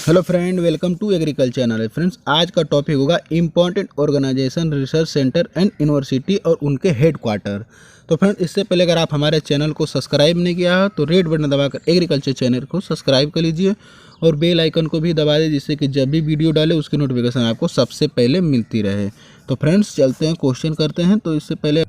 Hello friend, welcome to agriculture knowledge. Friends, आज का topic होगा important organisation, research centre and university और उनके हेड क्वार्टर। तो फ्रेंड, इससे पहले अगर आप हमारे चैनल को सब्सक्राइब नहीं किया है तो रेड बटन दबाकर एग्रीकल्चर चैनल को सब्सक्राइब कर लीजिए और बेल आइकन को भी दबा दीजिए, जिससे कि जब भी वीडियो डाले उसकी नोटिफिकेशन आपको सबसे पहले मिलती रहे। तो फ्रेंड्स, चलते हैं, क्वेश्चन करते हैं। तो इससे पहले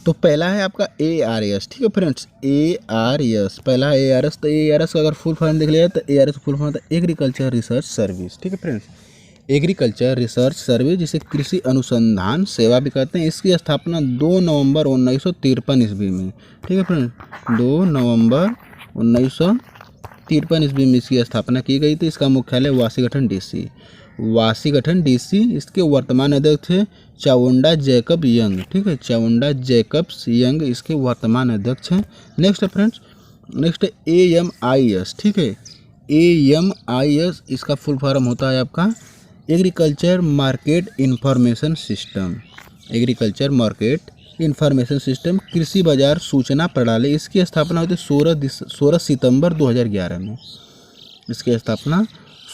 तो पहला है आपका ARS। ठीक है फ्रेंड्स, ARS पहला है ARS। तो ARS का अगर फुल फॉर्म देख लिया तो ARS फुल फॉर्म होता है एग्रीकल्चर रिसर्च सर्विस। ठीक है फ्रेंड्स, एग्रीकल्चर रिसर्च सर्विस, जिसे कृषि अनुसंधान सेवा भी कहते हैं। इसकी स्थापना 2 नवंबर 1953 ईस्वी में। ठीक है फ्रेंड्स, 2 नवंबर 1953 ईस्वी में इसकी स्थापना की गई थी। इसका मुख्यालय वाशिंगटन DC। इसके वर्तमान अध्यक्ष थे चावुंडा जैकब यंग। ठीक है, चावुंडा जैकब्स यंग इसके वर्तमान अध्यक्ष हैं। नेक्स्ट है फ्रेंड्स, नेक्स्ट है AMIS। ठीक है, AMIS इसका फुल फॉर्म होता है आपका agriculture market information system. Agriculture market information system, कृषि बाजार सूचना प्रणाली। इसकी स्थापना हुई थी 16 सितंबर 2011 में। इसकी स्थापना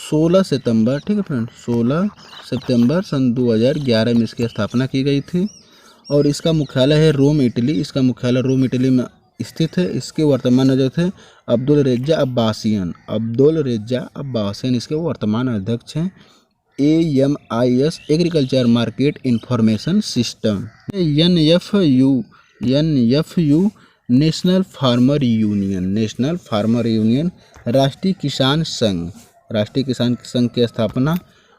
16 सितंबर, ठीक है फ्रेंड, 16 सितंबर सन 2011 में इसकी स्थापना की गई थी। और इसका मुख्यालय है रोम, इटली। इसका मुख्यालय रोम, इटली में स्थित है। इसके वर्तमान अध्यक्ष हैं अब्दुल रेजा अब्बासियन इसके वर्तमान अध्यक्ष हैं। AMIS agriculture market information system. NFU national farmer union, राष्ट्रीय किसान संघ की स्थापना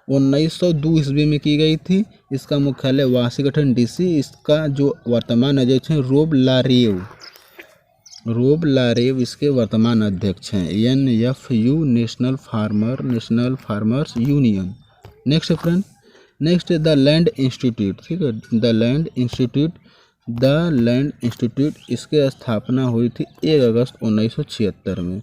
1902 ईस्वी में की गई थी। इसका मुख्यालय वाशिंगटन DC। इसका जो वर्तमान अध्यक्ष हैं रोब लारेव इसके वर्तमान अध्यक्ष हैं। NFU national farmers union. Next friend, next the land institute. ठीक है, द लैंड इंस्टीट्यूट इसके स्थापना हुई थी 1 अगस्त 1976 में।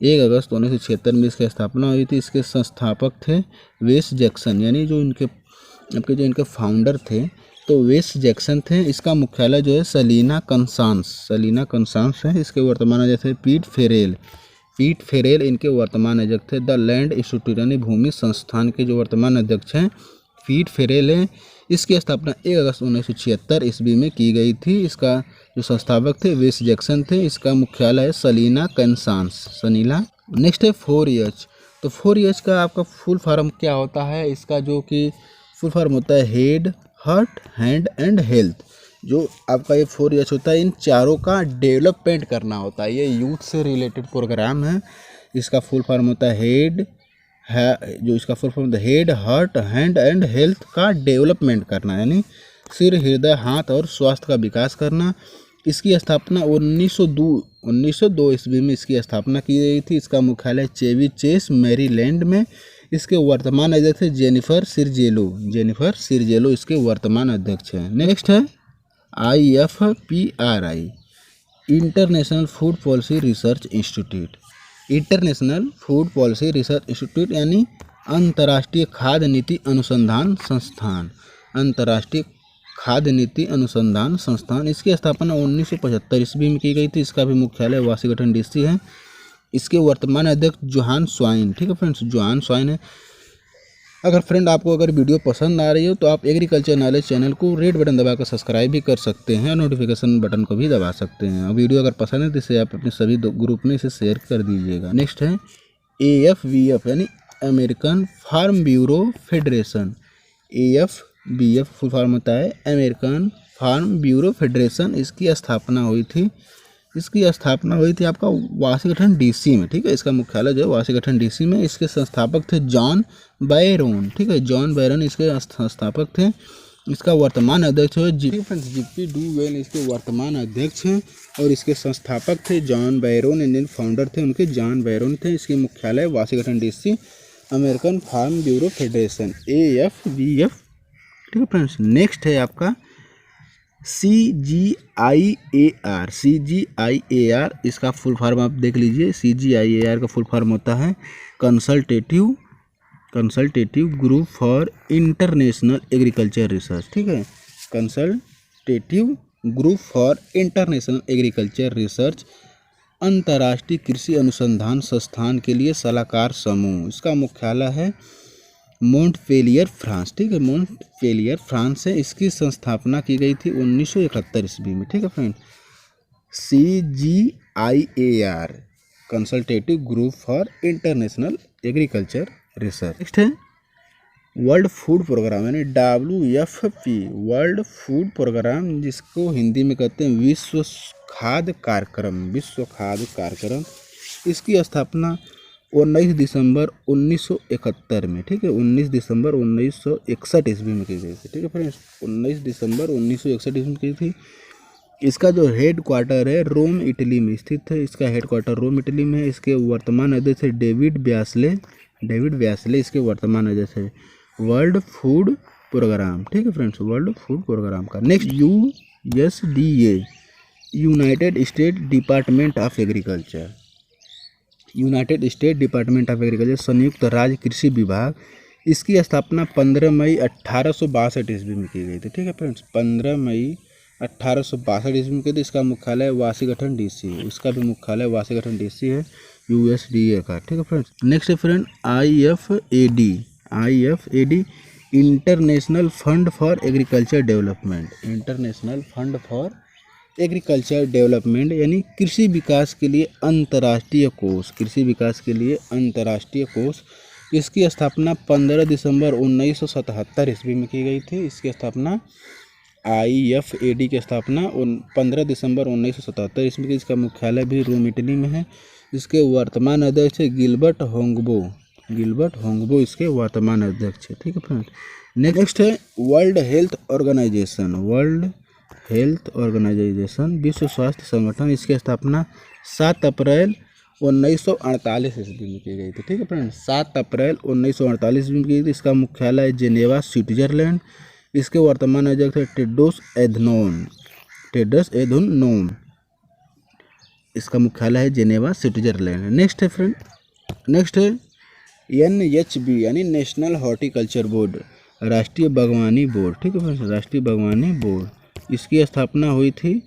1 अगस्त 1976 में इसकी स्थापना हुई थी। इसके संस्थापक थे वेस जैक्सन, यानी जो इनके फाउंडर थे तो वेस जैक्सन थे। इसका मुख्यालय जो है सलीना कंसांस है। इसके वर्तमान अध्यक्ष थे पीट फेरेल इनके वर्तमान अध्यक्ष थे। द लैंड इंस्टीट्यूट यानी भूमि संस्थान के जो वर्तमान अध्यक्ष हैं पीट फेरेल हैं। इसकी स्थापना 1 अगस्त 1976 ईस्वी में की गई थी। इसका जो संस्थापक थे वेस जैक्सन थे। इसका मुख्यालय है सलीना कंसांस। नेक्स्ट है 4H। तो 4H का आपका फुल फॉर्म क्या होता है? इसका जो कि फुल फॉर्म होता है head, heart, hand and health. जो आपका ये 4H होता है, इन चारों का डेवलपमेंट करना होता है। ये यूथ से रिलेटेड प्रोग्राम है। इसका फुल फॉर्म होता है head, heart, hand and health का डेवलपमेंट करना, यानी सिर, हृदय, हाथ और स्वास्थ्य का विकास करना। इसकी स्थापना 1902 ईस्वी में इसकी स्थापना की गई थी। इसका मुख्यालय चेवी चेस, मैरीलैंड में। इसके वर्तमान अध्यक्ष है जेनिफर सिरजेलो इसके वर्तमान अध्यक्ष हैं। नेक्स्ट है IFPRI international food policy research institute, यानी अंतर्राष्ट्रीय खाद्य नीति अनुसंधान संस्थान। इसकी स्थापना 1975 ईस्वी में की गई थी। इसका भी मुख्यालय वाशिंगटन DC है। इसके वर्तमान अध्यक्ष जोहान स्वाइन। ठीक है फ्रेंड्स, जोहान स्वाइन है। अगर फ्रेंड आपको अगर वीडियो पसंद आ रही हो तो आप एग्रीकल्चर नॉलेज चैनल को रेड बटन दबाकर सब्सक्राइब भी कर सकते हैं और नोटिफिकेशन बटन को भी दबा सकते हैं। और वीडियो अगर पसंद है तो इसे आप अपने सभी ग्रुप में इसे शेयर कर दीजिएगा। नेक्स्ट है AFBF यानी American farm bureau federation. AFBF full form होता है अमेरिकन फार्म ब्यूरो फेडरेशन। इसकी स्थापना हुई थी आपका वाशिंगटन DC में। ठीक है, इसका मुख्यालय जो है वाशिंगटन DC में। इसके संस्थापक थे जॉन बैरोन। ठीक है, जॉन बैरोन इसके संस्थापक थे। इसका वर्तमान अध्यक्ष है जिप्पी डूवेल इसके वर्तमान अध्यक्ष हैं। और इसके संस्थापक थे जॉन बैरोन, इंडियन फाउंडर थे उनके जॉन बैरोन थे। इसके मुख्यालय Washington DC, American farm bureau federation AFBF। ठीक है फ्रेंड्स, नेक्स्ट है आपका CGIAR। इसका फुल फॉर्म आप देख लीजिए। CGIAR का फुल फॉर्म होता है consultative group for international agriculture research. ठीक है, consultative group for international agriculture research अंतर्राष्ट्रीय कृषि अनुसंधान संस्थान के लिए सलाहकार समूह। इसका मुख्यालय है मोंटपेलियर फ्रांस, ठीक है, मोंटपेलियर फ्रांस से इसकी संस्थापना की गई थी 1971 ईस्वी में, ठीक है friend. CGIAR consultative group for international agriculture research. Next है वर्ल्ड फूड प्रोग्राम यानी WFP, वर्ल्ड फूड प्रोग्राम, जिसको हिंदी में कहते हैं विश्व खाद्य कार्यक्रम, विश्व खाद्य कार्यक्रम। इसकी स्थापना 19 दिसंबर 1971 में, ठीक है, 19 दिसंबर 1961 ईस्वी में की गई थी, ठीक है फ्रेंड्स, 19 दिसंबर 1961 ईस्वी में की थी। इसका जो हेड क्वार्टर है रोम इटली में स्थित है। इसका हेड क्वार्टर रोम इटली में है। इसके वर्तमान अध्यक्ष है डेविड व्यासले इसके वर्तमान अध्यक्ष है। वर्ल्ड फूड प्रोग्राम, ठीक है फ्रेंड्स, वर्ल्ड फूड प्रोग्राम का। Next USDA, United state department of agriculture, United state department of agriculture, संयुक्त राज्य कृषि विभाग। इसकी स्थापना 15 मई 1862 ईस्वी में की गई थी, ठीक है फ्रेंड्स, 15 मई 1862 ईस्वी में की थी। इसका मुख्यालय वाशिंगटन DC है। इसका भी मुख्यालय वाशिंगटन DC है USDA का, ठीक है फ्रेंड्स। नेक्स्ट है friend IFAD, international fund for agriculture development, international fund for agriculture development यानी कृषि विकास के लिए अंतर्राष्ट्रीय कोष, कृषि विकास के लिए अंतर्राष्ट्रीय कोष। इसकी स्थापना 15 दिसंबर 1977 ईस्वी में की गई थी। इसकी स्थापना IFAD की स्थापना 15 दिसंबर 1977 ईस्वी में। इसका मुख्यालय भी रोम इटली में है। इसके वर्तमान अध्यक्ष है गिलबर्ट होंगबो इसके वर्तमान अध्यक्ष है, ठीक है फ्रेंड। नेक्स्ट है वर्ल्ड हेल्थ ऑर्गेनाइजेशन, विश्व स्वास्थ्य संगठन। इसकी स्थापना 7 अप्रैल 1948 ईस्वी में की गई थी, ठीक है फ्रेंड, 7 अप्रैल 1948 ईस्वी में की गई थी। इसका मुख्यालय है जेनेवा, स्विट्जरलैंड। इसके वर्तमान अध्यक्ष है टेड्रोस एधनोम। इसका मुख्यालय है जेनेवा, स्विट्जरलैंड। नेक्स्ट है NHB यानी नेशनल हॉर्टिकल्चर बोर्ड, राष्ट्रीय बागवानी बोर्ड, ठीक है फ्रेंड्स, राष्ट्रीय बागवानी बोर्ड। इसकी स्थापना हुई थी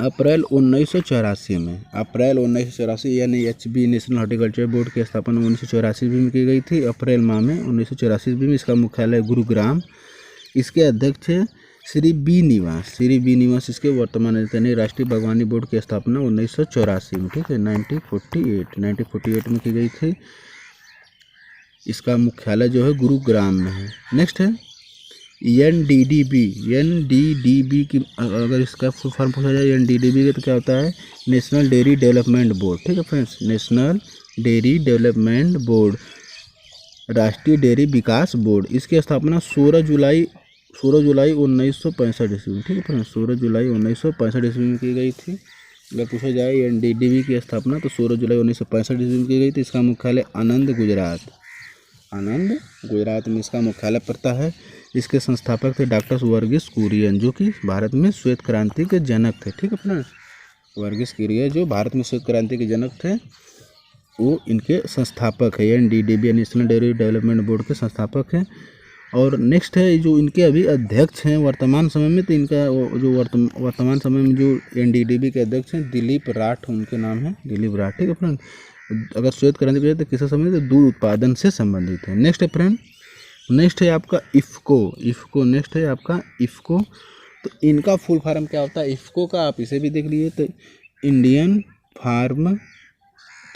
अप्रैल 1984 में, अप्रैल 1984। NHB नेशनल हॉर्टिकल्चर बोर्ड की स्थापना 1984 में की गई थी, अप्रैल माह में 1984 में। इसका मुख्यालय गुरुग्राम। इसके अध्यक्ष है श्री बी निवास। इसके वर्तमान अध्यक्ष। राष्ट्रीय बागवानी बोर्ड की स्थापना 1984 में, ठीक है, 1948 में की गई थी। इसका मुख्यालय जो है गुरुग्राम में है। नेक्स्ट है NDDB की, अगर इसका फुल फॉर्म पूछा जाए NDDB का तो क्या होता है, नेशनल डेयरी डेवलपमेंट बोर्ड, ठीक है friends, national dairy development board, राष्ट्रीय डेयरी विकास बोर्ड। इसकी स्थापना 16 जुलाई 1965 ईस्वी में, ठीक है फ्रेंड्स, 16 जुलाई 1965 ईस्वी में की गई थी। अगर पूछा जाए NDDB की स्थापना तो 16 जुलाई 1965 ईस्वी में की गई थी। इसका मुख्यालय आनंद गुजरात में इसका मुख्यालय पड़ता है। इसके संस्थापक थे डॉक्टर वर्गीस कुरियन, जो कि भारत में श्वेत क्रांति के जनक थे, ठीक है फ्रेंड्स, वर्गीस कुरियन जो भारत में श्वेत क्रांति के जनक थे, वो इनके संस्थापक है। NDDB national dairy development board के संस्थापक हैं। और नेक्स्ट है जो इनके अभी अध्यक्ष हैं वर्तमान समय में, तो इनका जो वर्तमान समय में जो NDDB के अध्यक्ष हैं दिलीप राठ, उनके नाम है दिलीप राठ, ठीक है फ्रेंड। अगर श्वेत क्रांति की तो किससे संबंधित है, दूध उत्पादन से संबंधित है। नेक्स्ट है फ्रेंड, नेक्स्ट है आपका इफ़को। नेक्स्ट है आपका इफ़को। तो इनका फुल फॉर्म क्या होता है इफ़को का, आप इसे भी देख लीजिए, तो इंडियन फार्म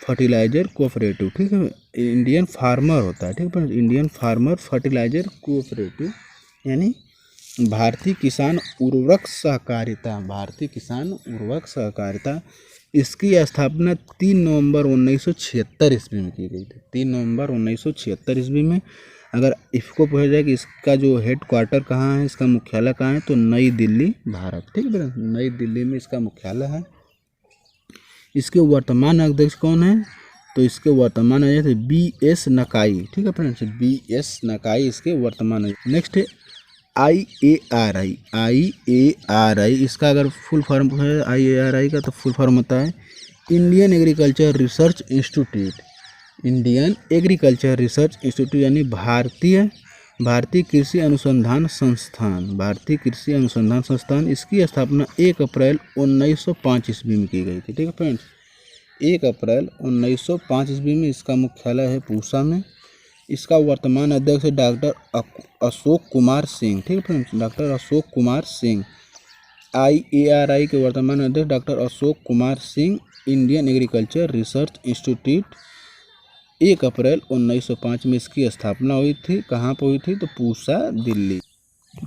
फर्टिलाइजर कोऑपरेटिव, ठीक है, इंडियन फार्मर होता है, ठीक है, इंडियन फार्मर फर्टिलाइजर कोऑपरेटिव यानी भारतीय किसान उर्वरक सहकारिता। इसकी स्थापना 3 नवंबर 1976 ईस्वी में की गई थी, 3 नवंबर 1976 ईस्वी में। अगर इफ़को पूछा जाए कि इसका जो हेड क्वार्टर कहाँ है, इसका मुख्यालय कहाँ है, तो नई दिल्ली, भारत, ठीक है, नई दिल्ली में इसका मुख्यालय है। इसके वर्तमान अध्यक्ष कौन है, तो इसके वर्तमान अध्यक्ष BS नकाई, ठीक है फ्रेंड्स, BS नकाई इसके वर्तमान अध्यक्ष। नेक्स्ट है IARI। इसका अगर फुल फॉर्म है IARI का, तो फुल फॉर्म होता है इंडियन एग्रीकल्चर रिसर्च इंस्टीट्यूट यानी भारतीय भारतीय कृषि अनुसंधान संस्थान, भारतीय कृषि अनुसंधान संस्थान, इसकी स्थापना 1 अप्रैल 1905 ईस्वी में की गई थी। ठीक है फ्रेंड्स, 1 अप्रैल 1905 ईस्वी में इसका मुख्यालय है पूसा में। इसका वर्तमान अध्यक्ष है डॉक्टर अशोक कुमार सिंह। ठीक है friends, doctor Ashok Kumar Singh. IARI के वर्तमान अध्यक्ष doctor Ashok Kumar Singh. Indian agriculture research institute 1 अप्रैल 1905 में इसकी स्थापना हुई थी। कहाँ पर हुई थी? तो Pusa, Delhi.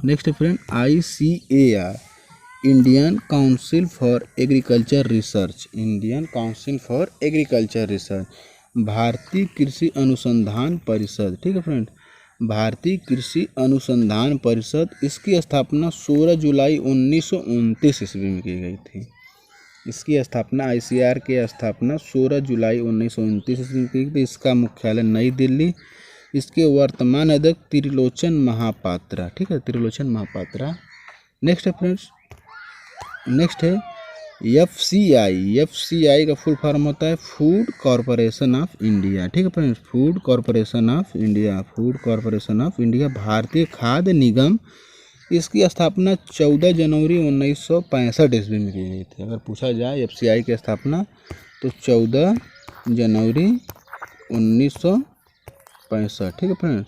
Next friend, ICAR, Indian council for agriculture research, Indian council for agriculture research, भारतीय कृषि अनुसंधान परिषद। ठीक है फ्रेंड, भारतीय कृषि अनुसंधान परिषद, इसकी स्थापना 16 जुलाई 1929 ईस्वी में की गई थी। इसकी स्थापना ICAR की स्थापना 16 जुलाई 1929 ईस्वी में की थी। इसका मुख्यालय नई दिल्ली। इसके वर्तमान अध्यक्ष त्रिलोचन महापात्रा। ठीक है, त्रिलोचन महापात्रा। नेक्स्ट है फ्रेंड्स, नेक्स्ट है FCI का फुल फॉर्म होता है फूड कॉरपोरेशन ऑफ इंडिया। ठीक है friends, food corporation of India, food corporation of India, भारतीय खाद्य निगम। इसकी स्थापना 14 जनवरी 1965 ईस्वी में की गई थी। अगर पूछा जाए FCI की स्थापना तो 14 जनवरी 1965। ठीक है फ्रेंड्स,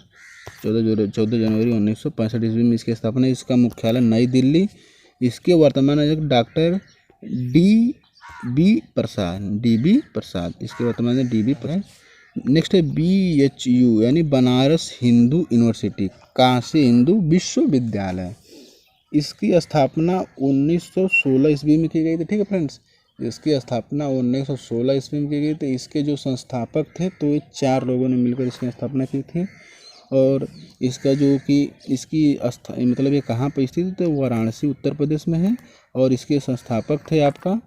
14 जनवरी 1965 ईस्वी में इसकी स्थापना। इसका मुख्यालय नई दिल्ली। इसके वर्तमान अध्यक्ष डॉक्टर DB प्रसाद, इसके वर्तमान में DB प्रसाद। नेक्स्ट है BHU यानी बनारस हिंदू यूनिवर्सिटी, काशी हिंदू विश्वविद्यालय। इसकी स्थापना 1916 ईस्वी में की गई थी। ठीक है फ्रेंड्स, इसकी स्थापना 1916 ईस्वी में की गई थी। इसके जो संस्थापक थे तो ये 4 लोगों ने मिलकर इसकी स्थापना की थी। और इसका जो कि इसकी मतलब ये कहाँ पर स्थित है? तो वाराणसी उत्तर प्रदेश में है। और इसके संस्थापक थे आपका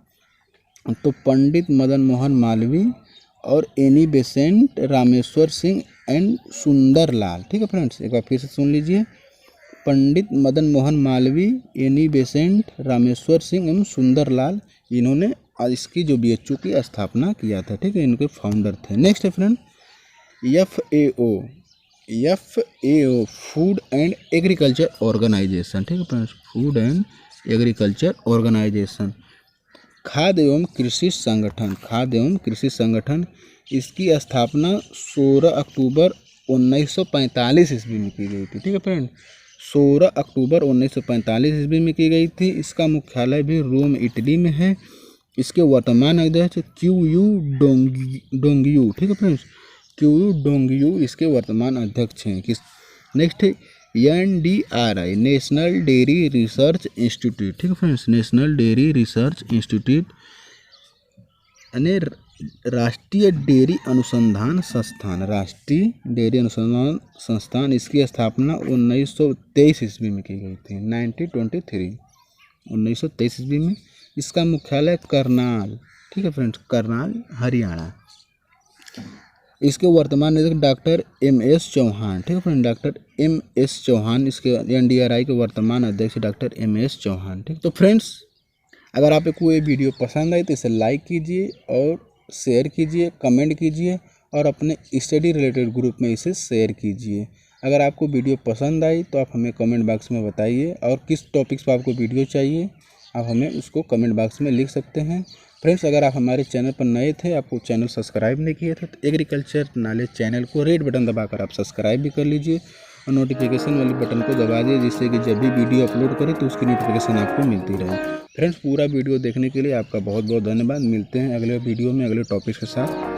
तो पंडित मदन मोहन मालवीय और Annie Besant, Rameshwar Singh and सुंदर लाल। ठीक है फ्रेंड्स, एक बार फिर से सुन लीजिए, पंडित मदन मोहन मालवीय, एनी बेसेंट, रामेश्वर सिंह एवं सुंदर लाल, इन्होंने इसकी जो BHU की स्थापना किया था। ठीक है, इनके फाउंडर थे। नेक्स्ट है friend FAO food and agriculture organisation. ठीक है friends, food and agriculture organisation, खाद्य एवं कृषि संगठन, खाद्य एवं कृषि संगठन। इसकी स्थापना 16 अक्टूबर 1945 ईस्वी में की गई थी। ठीक है फ्रेंड, 16 अक्टूबर 1945 ईस्वी में की गई थी। इसका मुख्यालय भी रोम, इटली में है। इसके वर्तमान अध्यक्ष QU डोंगियू। ठीक है फ्रेंड्स, QU डोंगियू इसके वर्तमान अध्यक्ष हैं। नेक्स्ट है NDRI, national dairy research institute. ठीक है friends, national dairy research institute यानी राष्ट्रीय डेयरी अनुसंधान संस्थान, राष्ट्रीय डेयरी अनुसंधान संस्थान। इसकी स्थापना 1923 ईस्वी में की गई थी, 1923 ईस्वी में। इसका मुख्यालय करनाल। ठीक है फ्रेंड्स, करनाल, हरियाणा। इसके वर्तमान अध्यक्ष डॉक्टर MS चौहान। ठीक है फ्रेंड, डॉक्टर MS चौहान। इसके NDRI के वर्तमान अध्यक्ष डॉक्टर MS चौहान। ठीक, तो फ्रेंड्स अगर आपको ये वीडियो पसंद आई तो इसे लाइक कीजिए और शेयर कीजिए, कमेंट कीजिए और अपने स्टडी रिलेटेड ग्रुप में इसे शेयर कीजिए। अगर आपको वीडियो पसंद आई तो आप हमें कमेंट बॉक्स में बताइए, और किस टॉपिक्स पर आपको वीडियो चाहिए आप हमें उसको कमेंट बॉक्स में लिख सकते हैं। फ्रेंड्स, अगर आप हमारे चैनल पर नए थे, आपको चैनल सब्सक्राइब नहीं किए थे, तो एग्रीकल्चर नॉलेज चैनल को रेड बटन दबाकर आप सब्सक्राइब भी कर लीजिए और नोटिफिकेशन वाली बटन को दबा दीजिए, जिससे कि जब भी वीडियो अपलोड करें तो उसकी नोटिफिकेशन आपको मिलती रहे। फ्रेंड्स, पूरा वीडियो देखने के लिए आपका बहुत बहुत धन्यवाद। मिलते हैं अगले वीडियो में अगले टॉपिक के साथ।